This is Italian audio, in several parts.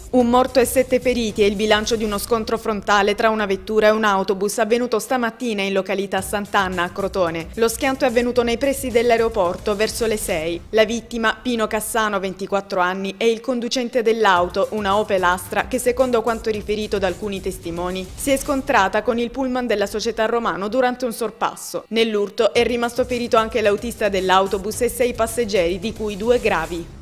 Un morto e 7 feriti è il bilancio di uno scontro frontale tra una vettura e un autobus avvenuto stamattina in località Sant'Anna a Crotone. Lo schianto è avvenuto nei pressi dell'aeroporto verso le 6. La vittima, Pino Cassano, 24 anni, è il conducente dell'auto, una Opel Astra, che secondo quanto riferito da alcuni testimoni si è scontrata con il pullman della società Romano durante un sorpasso. Nell'urto è rimasto ferito anche l'autista dell'autobus e 6 passeggeri, di cui 2 gravi.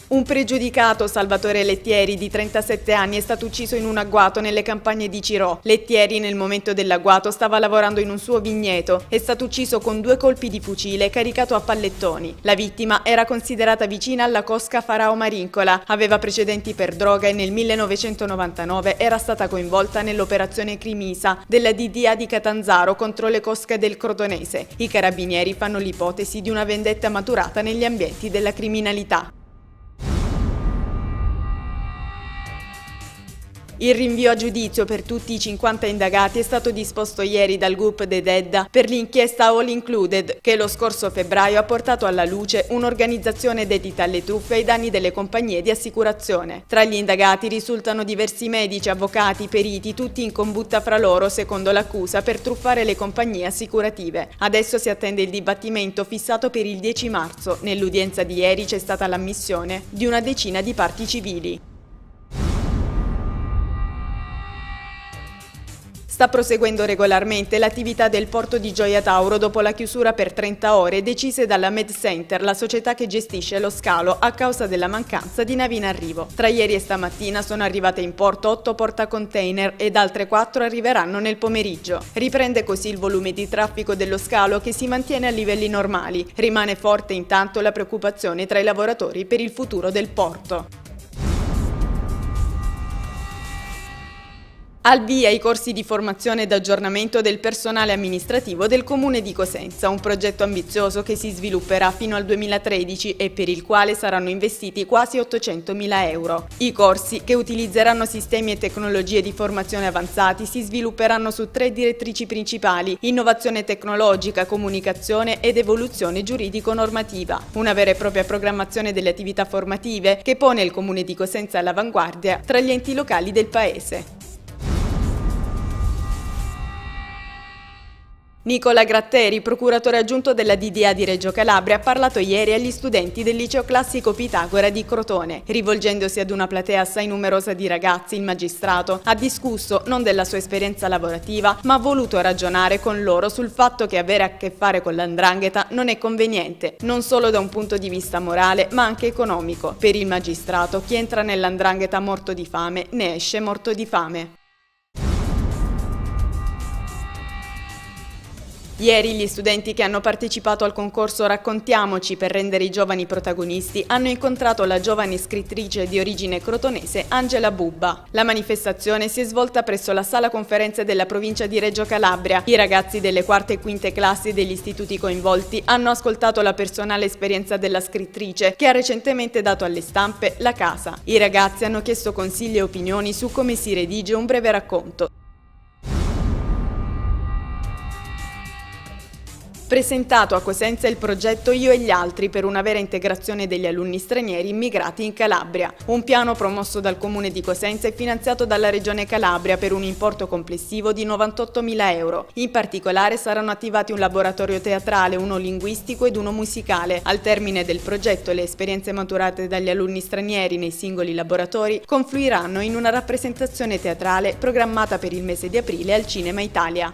Un pregiudicato, Salvatore Lettieri, di 37 anni, è stato ucciso in un agguato nelle campagne di Cirò. Lettieri, nel momento dell'agguato, stava lavorando in un suo vigneto. È stato ucciso con 2 colpi di fucile caricato a pallettoni. La vittima era considerata vicina alla cosca Farao Marincola, aveva precedenti per droga e nel 1999 era stata coinvolta nell'operazione Crimisa della DDA di Catanzaro contro le cosche del Crotonese. I carabinieri fanno l'ipotesi di una vendetta maturata negli ambienti della criminalità. Il rinvio a giudizio per tutti i 50 indagati è stato disposto ieri dal GUP de Dedda per l'inchiesta All Included, che lo scorso febbraio ha portato alla luce un'organizzazione dedita alle truffe ai danni delle compagnie di assicurazione. Tra gli indagati risultano diversi medici, avvocati, periti, tutti in combutta fra loro, secondo l'accusa, per truffare le compagnie assicurative. Adesso si attende il dibattimento fissato per il 10 marzo. Nell'udienza di ieri c'è stata l'ammissione di una decina di parti civili. Sta proseguendo regolarmente l'attività del porto di Gioia Tauro dopo la chiusura per 30 ore decise dalla Med Center, la società che gestisce lo scalo, a causa della mancanza di navi in arrivo. Tra ieri e stamattina sono arrivate in porto 8 portacontainer ed altre 4 arriveranno nel pomeriggio. Riprende così il volume di traffico dello scalo, che si mantiene a livelli normali. Rimane forte intanto la preoccupazione tra i lavoratori per il futuro del porto. Al via i corsi di formazione ed aggiornamento del personale amministrativo del Comune di Cosenza, un progetto ambizioso che si svilupperà fino al 2013 e per il quale saranno investiti quasi 800.000 euro. I corsi, che utilizzeranno sistemi e tecnologie di formazione avanzati, si svilupperanno su 3 direttrici principali: innovazione tecnologica, comunicazione ed evoluzione giuridico-normativa. Una vera e propria programmazione delle attività formative che pone il Comune di Cosenza all'avanguardia tra gli enti locali del paese. Nicola Gratteri, procuratore aggiunto della DDA di Reggio Calabria, ha parlato ieri agli studenti del liceo classico Pitagora di Crotone. Rivolgendosi ad una platea assai numerosa di ragazzi, il magistrato ha discusso non della sua esperienza lavorativa, ma ha voluto ragionare con loro sul fatto che avere a che fare con l''ndrangheta non è conveniente, non solo da un punto di vista morale, ma anche economico. Per il magistrato, chi entra nell''ndrangheta morto di fame ne esce morto di fame. Ieri gli studenti che hanno partecipato al concorso Raccontiamoci per rendere i giovani protagonisti hanno incontrato la giovane scrittrice di origine crotonese Angela Bubba. La manifestazione si è svolta presso la sala conferenze della provincia di Reggio Calabria. I ragazzi delle quarte e quinte classi degli istituti coinvolti hanno ascoltato la personale esperienza della scrittrice, che ha recentemente dato alle stampe La Casa. I ragazzi hanno chiesto consigli e opinioni su come si redige un breve racconto. Presentato a Cosenza il progetto Io e gli altri per una vera integrazione degli alunni stranieri immigrati in Calabria. Un piano promosso dal Comune di Cosenza e finanziato dalla Regione Calabria per un importo complessivo di 98.000 euro. In particolare saranno attivati un laboratorio teatrale, uno linguistico ed uno musicale. Al termine del progetto, le esperienze maturate dagli alunni stranieri nei singoli laboratori confluiranno in una rappresentazione teatrale programmata per il mese di aprile al Cinema Italia.